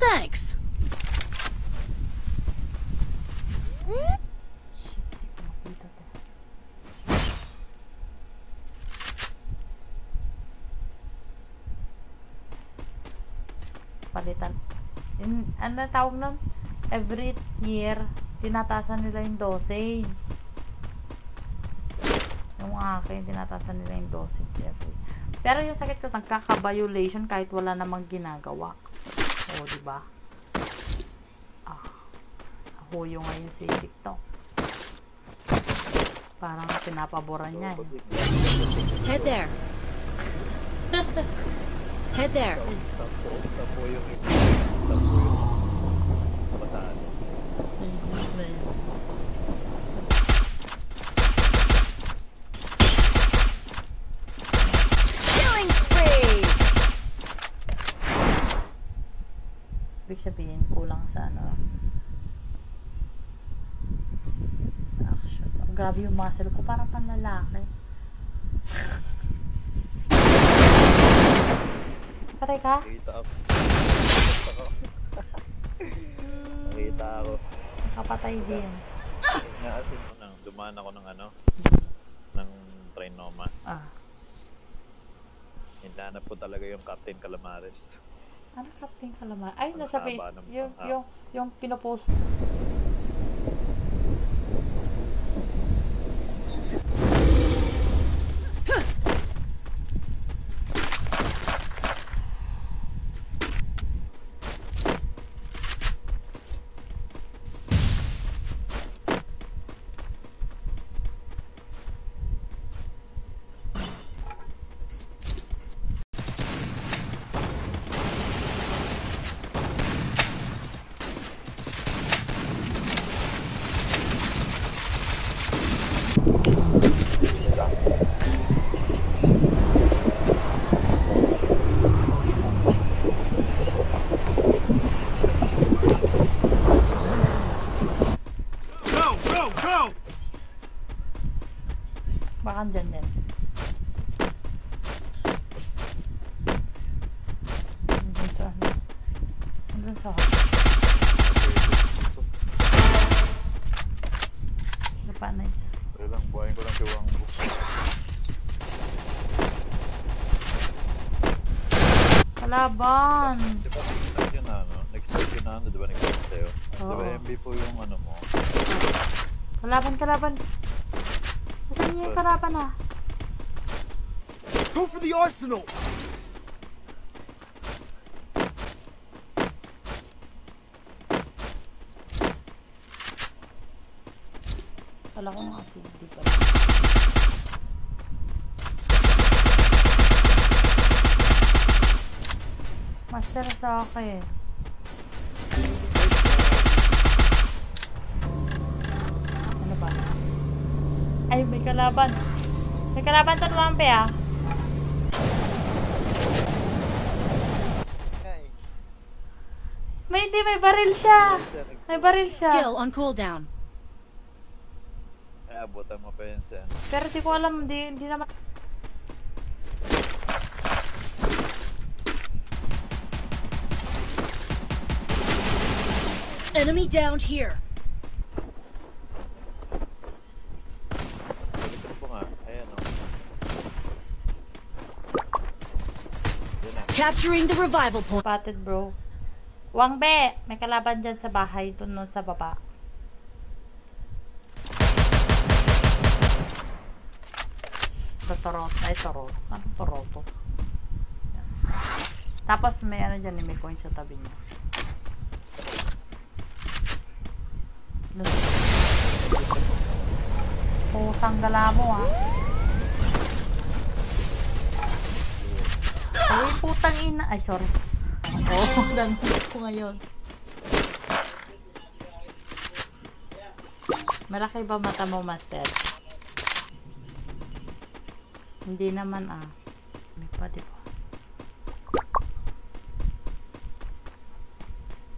Thanks. Palitan. Ano tawag nun? Every year, tinatasan nila yung dosage. Yung akin, tinatasan nila yung dosage every. Pero yung sakit ko, nagkaka-violation kahit wala namang ginagawa. O, diba? Huyo ngayon si TikTok. Parang pinapaboran niya eh. Head there. Head there. Tapo yung bataan. Killing spree. Ibig sabihin, kulang sa ano. Action. Grabe yung muscle ko, parang panlalaki. Patay ka? Nakita ako. Nakita ako. Nakapatay din. Naasin mo nang dumaan ako ng ano? Ng Trinoma. Hinanap ko talaga yung Captain Calamares. Ano Captain Calamari? Ay, nasa face. haba ng Yung pinopost. Baka dyan din. Andun sa lupa na isa. Pero lang, buhayin ko lang si Wangbo. Kalaban! Diba nag-start yun na ano? Nag-start yun na ano? Diba nag-start sa'yo? Diba MB po yung ano mo? Kalaban! Saan niya yung kalaban ah? Go for the arsenal! Wala ko nga hindi pa. Master sa akin. Ano ba? Ay, may kalaban. May kalaban sa Tuwampe ah. May baril siya. May baril siya. Skill on cooldown. Ay, abutan mo pa yun siya. Pero di ko alam, hindi naman. Enemy downed here. Balikan po nga. Ayan o. Yun na. Capturing the revival point. Spotted bro. Wangbe, may kalaban dyan sa bahay, dun sa baba. Torot. Ay, torot. Ano toroto? Yan. Tapos may ano dyan, may coin sa tabi niya. Putang gala mo ah. Ay, putang ina. Ay, sorry. Oh, dandan ko ngayon. Malaki ba mata mo, master? Hindi naman ah. May pa, diba?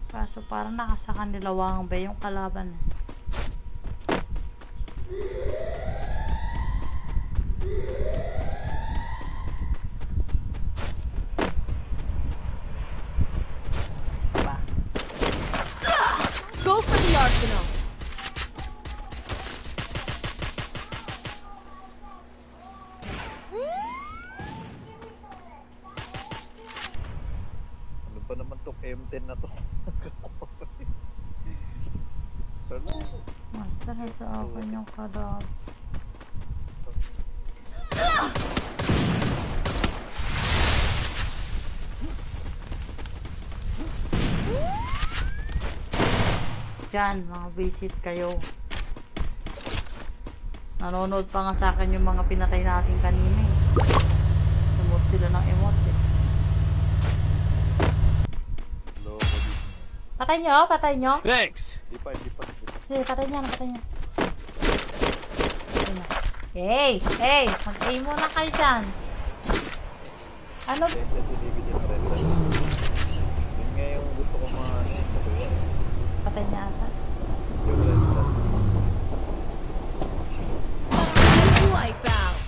Kaso parang nakasakan nila Wangbe yung kalaban. Diba? M10 na to. Pero, Master, sa akin yung kadab. Diyan, mga visit kayo. Nanonood pa nga sa akin yung mga pinatay natin kanina eh. Sumot sila ng emote eh. loko dito. Patay nyo? Patay nyo? Thanks. Di pa. Sige, patay nyo. Patay nyo. Hey! Hey! Mag-aim muna kayo dyan. Ano? Yun nga yung gusto ko makuha eh. Patay niya ata. Yung red dot. Wipeout.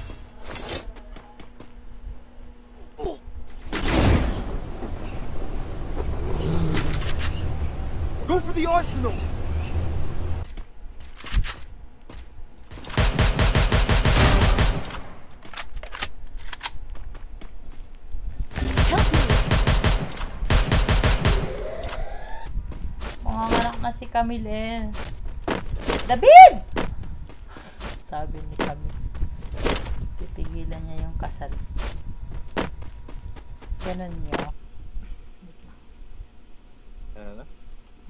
Go for the arsenal. Help me. Manganganak na si Camille eh. David! Sabi ni Camille. Pipigilan niya yung kasal. Ganun niyo. Ano na?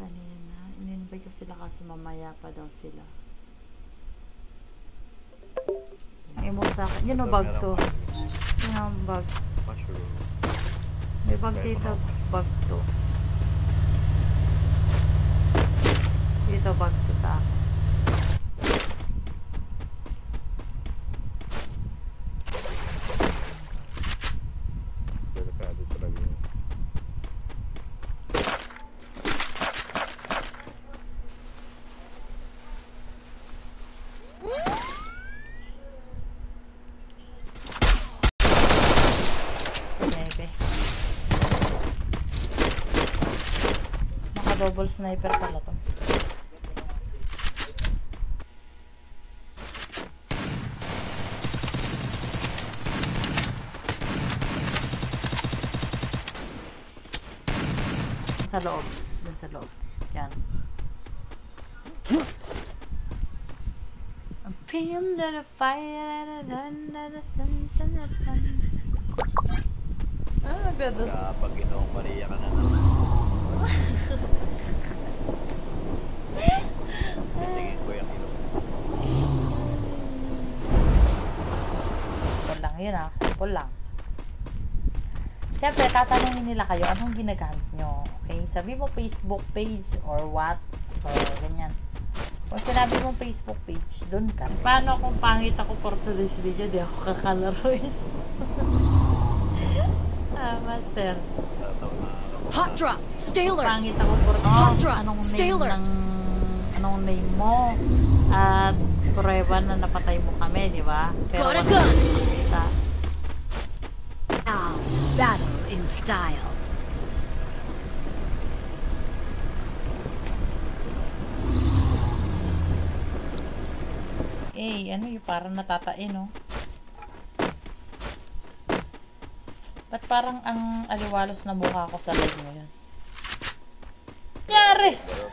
Kanina, in-invite ko sila kasi mamaya pa daw sila. Emote sa akin. Yun o bag to. Yun ang bag. Mushroom. May bag dito. Bag to. Dito bag to sa akin. Delikado talaga yun. Nebe. Naka-double sniper pala to. Sa loob. Dun sa loob. Yan. I'm feeling the fire. Ah, gado. Kapag Ginoong Maria ka na naman. Tingin ko yung ilong. Simple lang yun ah. Simple lang. Siyempre, tatanungin nila kayo anong ginagamit nyo. Okay? Sabi mo Facebook page or what? Or ganyan. Kung sinabi mo Facebook page, dun ka. Paano kung pangit ako for today's video, di ako kakalaroin. Master. Tataw na ako. Hot drop. Stay alert. Pangit ako for Hot drop. anong Stay name alert. anong name mo. At prueba na napatay mo kami, di ba? Got a wala gun. kita. Now, battle in style. Eh, ano yung parang natatain, no? Ba't parang ang aliwalos na mukha ko sa live ngayon? Nangyari!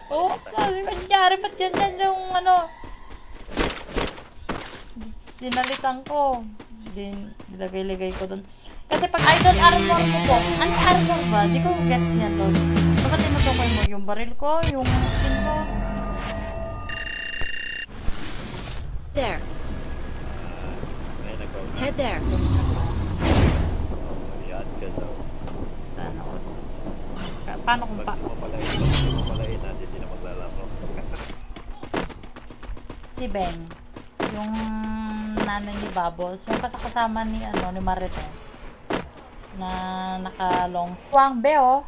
Oo, sabi ba nangyari? Ba't yan yung ano? Dinalitan ko. Nilagay-ligay ko dun. Kasi pag idol armor mo po, ano armor ba? Di ko gets yan doon. Bakit tinutukoy mo yung baril ko, yung skin ko? There. May nag-out. Head there. Yan ka daw. Sana all. Paano kung pa? Pag mapalain na, hindi na maglalaro. Si Beng, yung nanay ni Bubbles, yung kasama ni ni Marites na naka-long Wang Beo.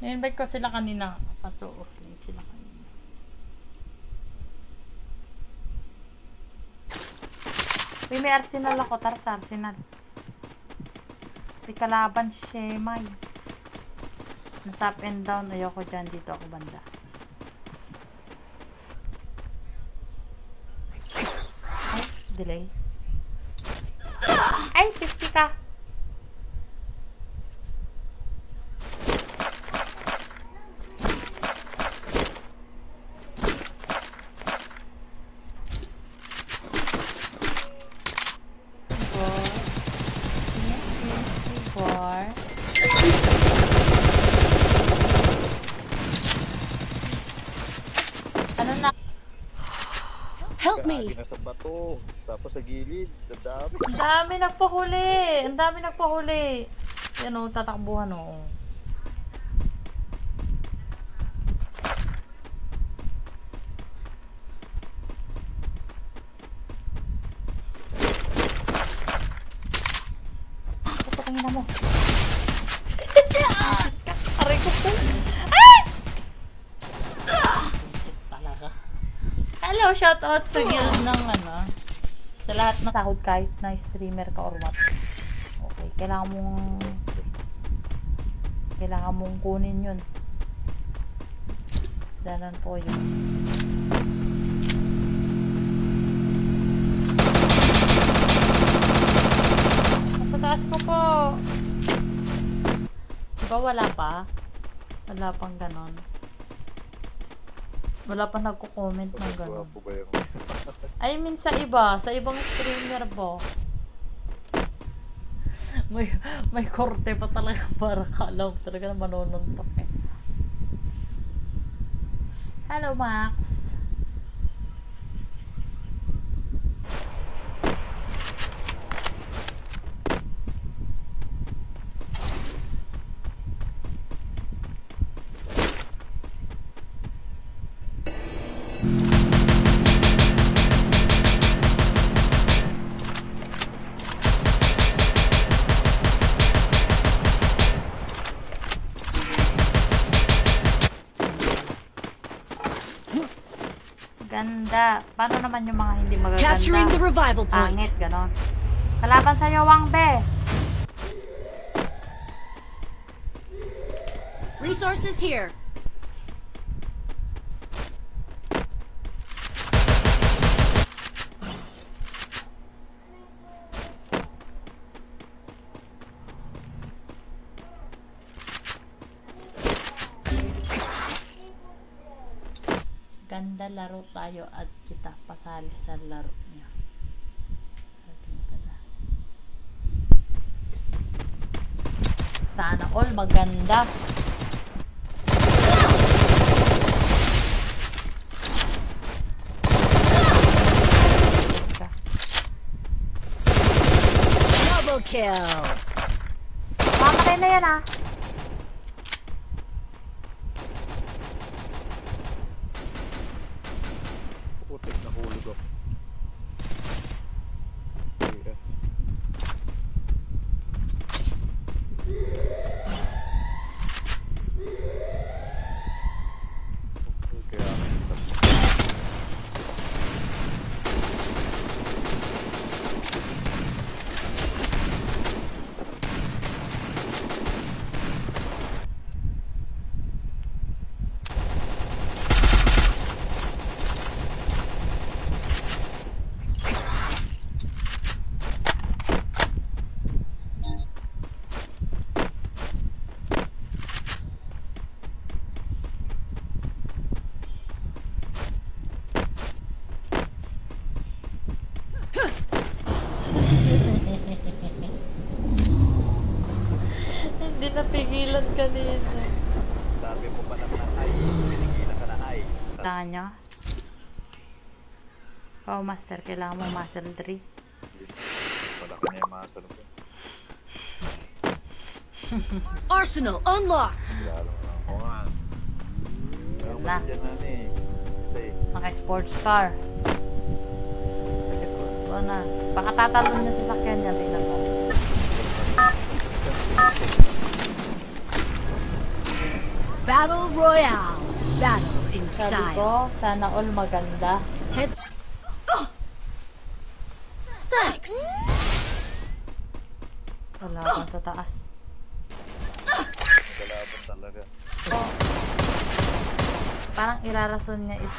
I-invite ko sila kanina. Paso offline sila kanina. Uy, may Arsenal ako. Tara sa Arsenal. May kalaban Shemay. Nasa up and down. Ayoko dyan. Dito ako banda. Ay, delay. Ay, 50 ka. bato. Tapos sa gilid, dadami. Ang dami nagpahuli. Ang dami nagpahuli. Yan o, tatakbuhan o. Putangin na mo. Aray ko po. Ay! Talaga. Hello, shoutout sa guild ng ano. Sa lahat na sahod kahit na streamer ka or what. Okay, kailangan mong kunin yun. Danan po yun. Napataas ko po. Diba wala pa? Wala pang ganon. Wala pa nagko-comment ng ganon. I mean sa ibang streamer po. May korte pa talaga para kalaw talaga na manonontok eh. Hello Max. Ganda. Paano naman yung mga hindi magaganda? Capturing the revival point. Pangit, ganon. Kalaban sa'yo, Wangbe. Resources here. Ganda, laro tayo at kita pasali sa laro niya. Sana all maganda. Double kill. Mamatay na yan ah. Putik na hulog ako. Hindi napigilan kanina. Sabi mo pa lang na ay. Pinigilan ka na ay. Kailangan nyo? Oh, master. Kailangan mo master 3. Wala ka niya masunod ko. Arsenal unlocked. Lalo na ako nga. Pero Na. dyan na ni. Naka-sports car. Ito na. Baka tatalon niya sa sakyan niya. Tingnan mo. Battle Royale. Battle in Sabi style. ko, sana all maganda. Head. Thanks. Wala ka sa taas. Magalaban talaga. Parang irarason niya is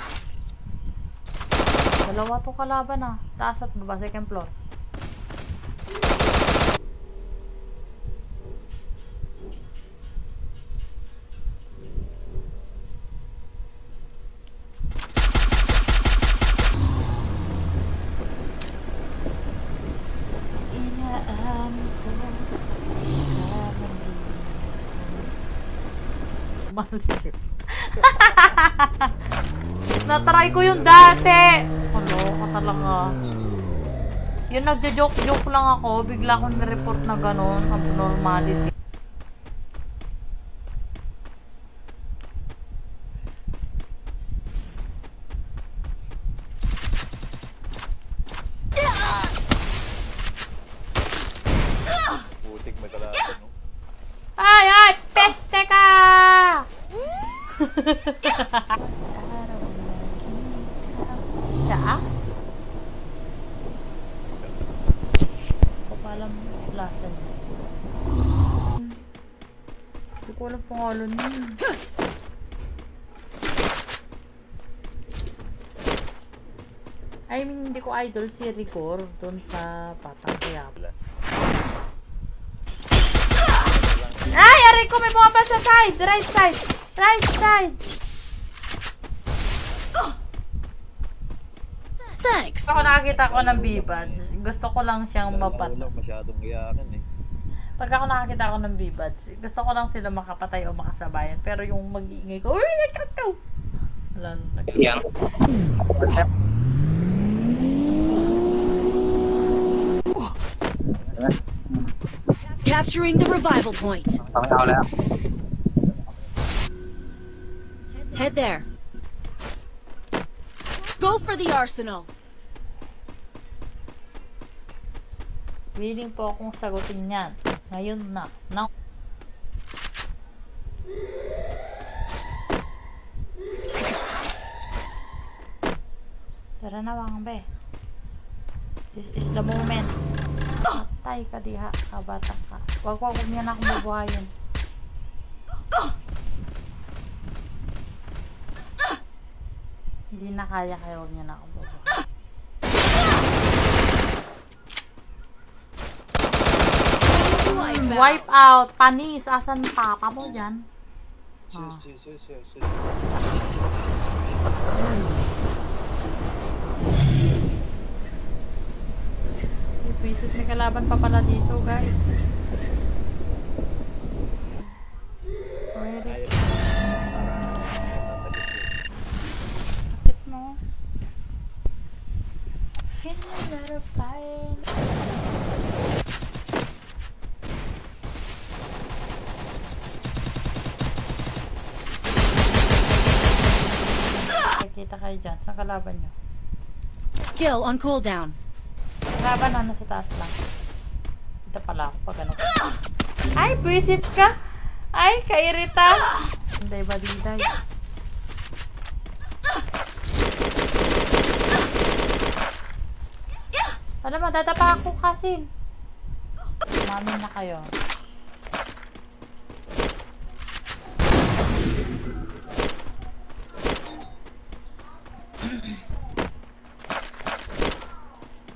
dalawa to kalaban ah. Taas at baba, second floor. Inaan ko mali. Natry ko yung dati. Loko talaga. Yung nagjo-joke-joke lang ako, bigla akong nireport na gano'n, abnormality. Butik may kalatan, no? Ay, ay! Peste ka! Siya? Hindi ko alam lasa niya. Hindi ko alam pangalan niya. I mean, hindi ko idol si Rigor doon sa Patang Kuyabla. Ay! Aray ko! May bumaba sa side! Right side! Right side! Thanks. Ako nakakita ko ng B-Buds. Gusto ko lang siyang mapatay. Wala masyadong iyakan eh. Pag ako nakakita ko ng B-Buds, gusto ko lang sila makapatay o makasabayan. Pero yung mag-iingay ko, uy! Nagkataw! Wala na. Capturing the revival point. Head there. Go for the arsenal. Willing po akong sagutin yan. Ngayon na. Now. Tara na, Wangbe. This is the moment. Patay ka diha, kabata ka. Wag niya na akong bubuhayin. Hindi na kaya, kaya wag niya na akong bubuhayin. Wipe out! Panis! Asan papa mo dyan? Sus. Ipisit, may kalaban pa pala dito, guys. Sakit mo. Can you let her fight? Kita kayo dyan. Saan kalaban nyo? Skill on cooldown. Kalaban na nasa taas lang. Kita pala ako pag ano. Ay, visit ka! Ay, kairita! Hindi ba diday? Alam mo, dadapa ako kasi. Mamin na kayo.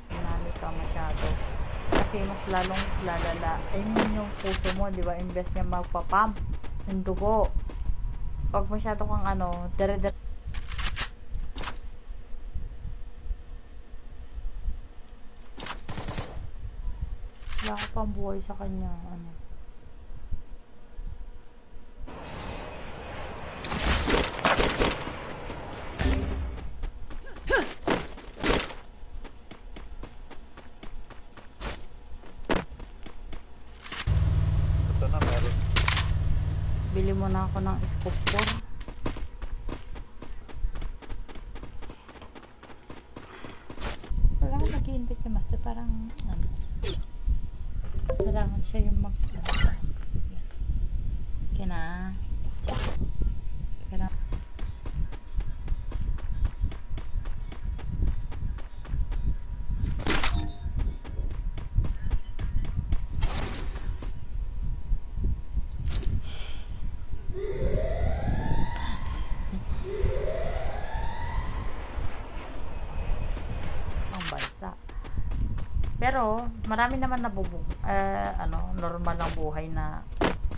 Hinamit ka masyado. Kasi mas lalong lalala. I mean, yung puso mo, di ba? Imbes niya magpapump yung dugo. Pag masyado kang ano, dere-dere. Wala ko pang buhay sa kanya. Ano. Ito na, meron. Bili mo na ako ng scope 4. Wala ko nag-i-invite si Master. Parang ano. Kailangan siya yung mag... Okay na. Kailangan... Ang bansa. Pero, marami naman normal ang buhay na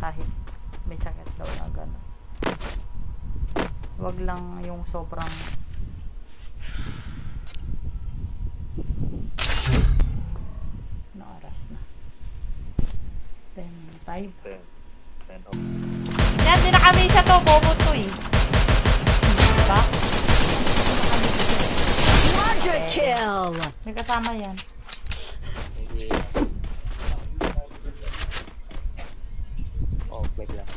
kahit may sakit daw na gano'n. Wag lang yung sobrang na oras na. 10:05. 10 off. Yan, din na kami sa to, bobo to eh. Diba? Launch Quadra kill! May kasama yan. Sige. Oh, wait lang.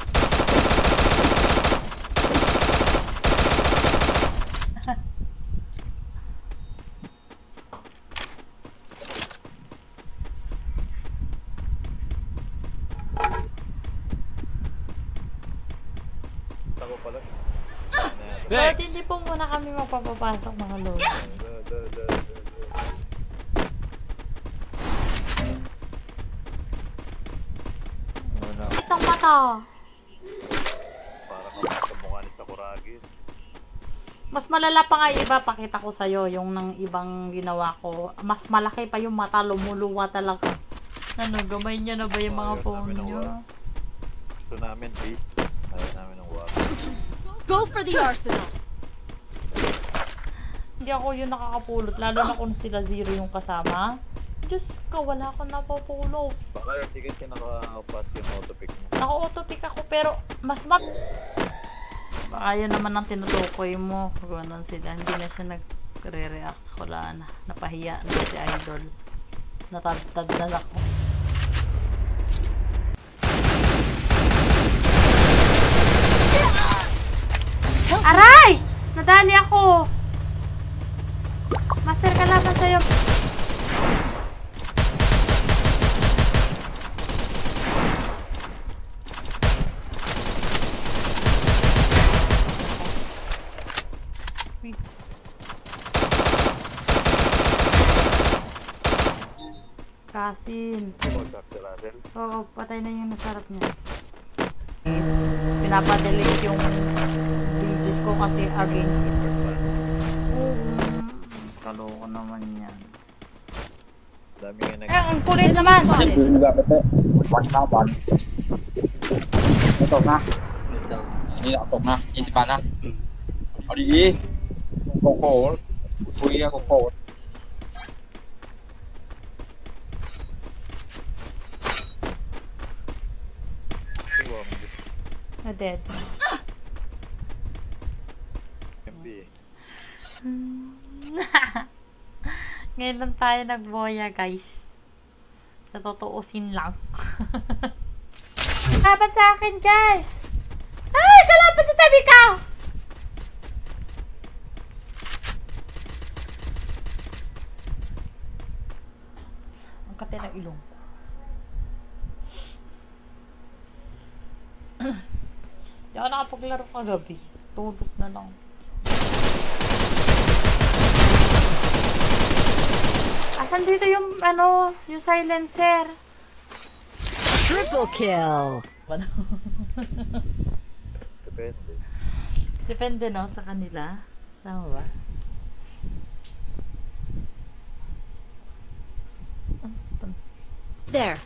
Ako pala. But hindi po muna kami magpapapasok mga lord. Ano, Itong mata. para kang sa mukha ni Sakuragi. Mas malala pa nga iba, pakita ko sa'yo yung ng ibang ginawa ko. Mas malaki pa yung mata, lumuluwa talaga. Ano, gamay niya na ba yung mga Ayaw phone namin ng niya? Gusto namin, please. Ayaw namin ng wak. Go for the arsenal! Hindi ako yung nakakapulot, lalo na kung sila zero yung kasama. Diyos ko, wala akong napapulot. Baka hindi kasi nakapas yung autopic mo. Naka-autopic ako pero mas baka yun naman ang tinutukoy mo. Ganon sila, hindi na siya nagre-react. Wala na, napahiya na si Idol. Natadtad na ako. Aray! Nadali ako! Master, kalaban sa'yo. Kasin. Oo, patay na yung nasarap niya. Pinapadelete yung videos ko kasi against. Kaloko naman yan. Dami nga nag... Ang kulit naman! Spotted. วันหน้าวันไม่ตกนะ Ito. นี่เอาตกนะ20 บาทนะเอาดีโกโก้คุยกับโกโก้ Na dead. MP. Ngayon lang tayo nagboya, guys. Sa totoosin lang. Kalaban sa akin, guys! Ay! Kalaban sa tabi ka! Ang kate ng ilong. Hindi ako nakapaglaro kagabi. Tulog na lang. Asan dito yung, ano, yung silencer? Triple kill! Depende. Depende, no, sa kanila. Tama ba? There.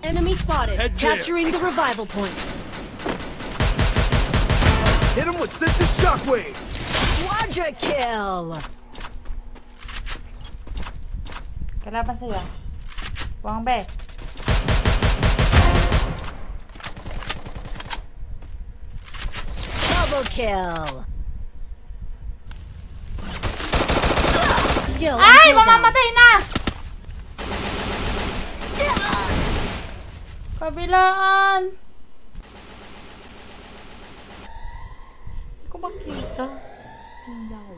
Enemy spotted. Capturing the revival point. Hit him with sense of shockwave! Quadra kill! Kalaban sa'yo. Buwang be. Double kill! Skill on Ay! cooldown. Mamamatay na! Kabilaan! Hindi ko makita. Hindi ako.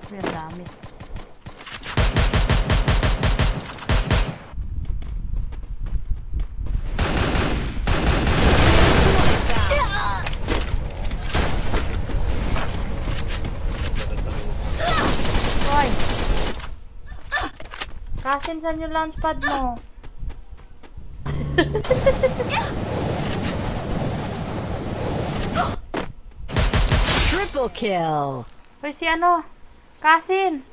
May dami. Hoy! Kasin saan yung launchpad mo? Triple kill! Hoy, si ano? Kasin!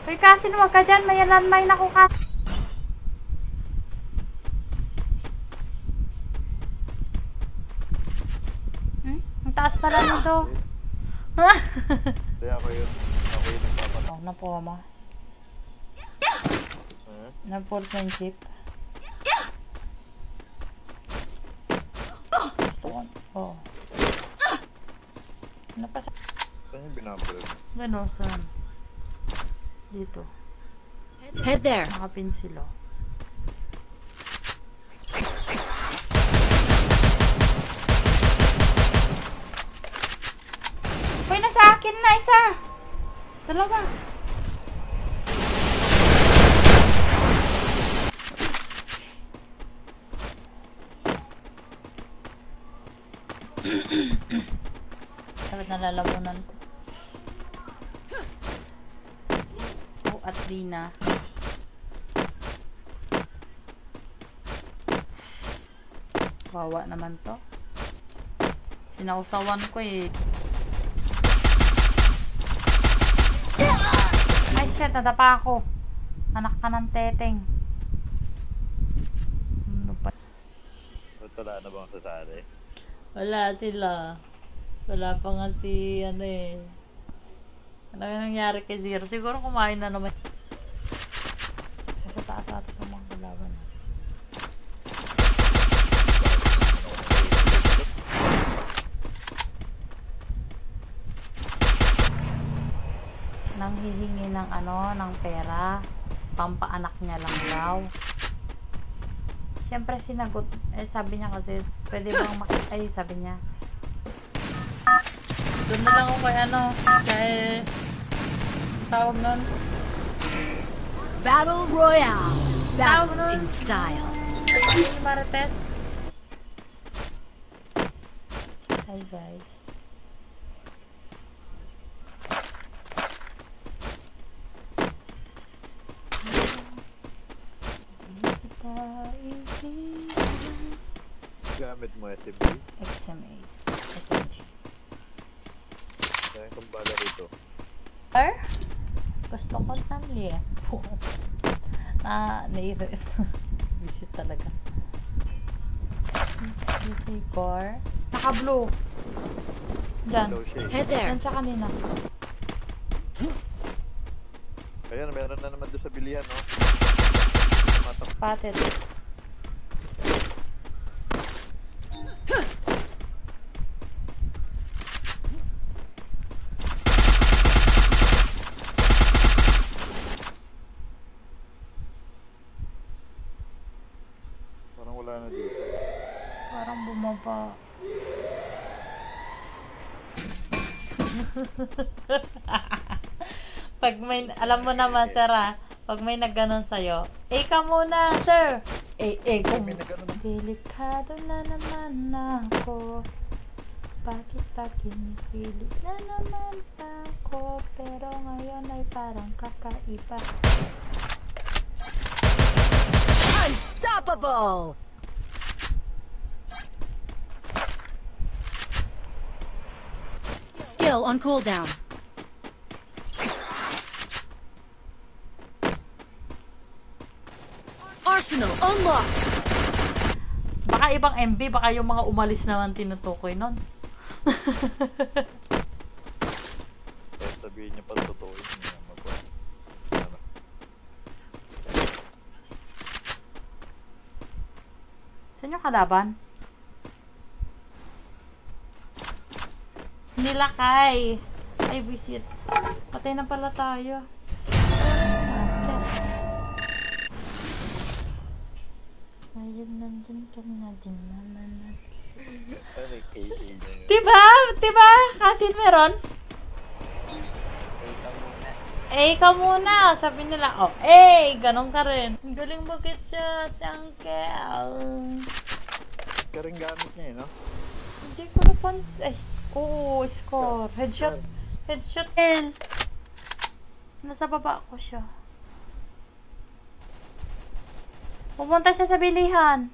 Hoy, Kasin, huwag ka dyan. May landmine ako, Kasin. taas pala nito. Hindi ako yung nagpapat. Oh, napuha mo. Na-portsmanship. Gusto ko. Oh. Ano pa sa... Saan yung binabal? Gano'n, saan? Dito. Head there. Nakapinsilo. Uy, nasa akin na isa! Dalawa. Dapat nalalamunan ko. Oh, at Dina. Wawa naman to. Sinausawan ko eh. Ay shit, nadapa ako. Anak ka ng teteng. Ano pa? Wala na bang sasali? Wala sila. Wala pa nga si ano eh. Ano yung nangyari kay Zero? Siguro kumain na naman. Nasa taas ata sa mga kalaban. Nang hihingi ng ano, ng pera. Pampaanak niya lang daw. Siyempre sinagot, eh sabi niya kasi, pwede bang ay sabi niya. Doon na lang ako kay ano, kay tawag nun. Battle Royale. Battle in style. Marites. Hi guys. Gamit mo SMG? XMA. SMG. Kaya kung bala rito. Gusto ko namli eh. Nairit. Visit talaga. CC core. Naka-blue. Diyan. Low shade. Head there. Diyan siya kanina. Ayan, meron na naman doon sa bilihan, no? Patet. Parang wala na dito. Parang bumaba. Pag may, alam mo naman, sir, pag may nagganon sa'yo, ka muna, sir! Kung May nagano na. delikado na naman ako. Bakit pa kinikilig na naman ako? Pero ngayon ay parang kakaiba. Unstoppable. Skill on cooldown. Arsenal unlocked. Baka ibang MB, baka yung mga umalis naman tinutukoy nun. Kaya sabihin niya pa totoo yun. Ano? Saan yung kalaban? Nilakay. Ay, visit. Patay na pala tayo. Ayun, nandun kami na din naman natin. Ano yung KA na yun? Diba? Diba? Kasin meron? Ka muna. Sabi nila, oh, ganun ka rin. Ang galing bakit siya, tangkel. Ka rin gamit niya, no? Hindi ko napansin. Ay, oo, score. Headshot. Headshot. Nasa baba ko siya. Pumunta siya sa bilihan.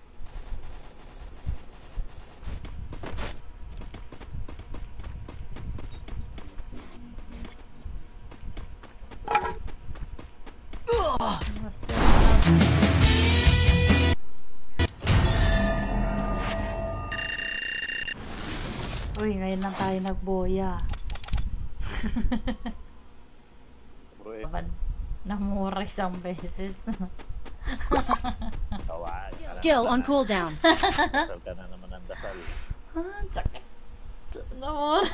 Uy, ngayon lang tayo nagboya. Bro, eh. Namura isang beses. Kawan. Skill on cooldown. Dasal ka na naman ng dasal. Sakit. Namura.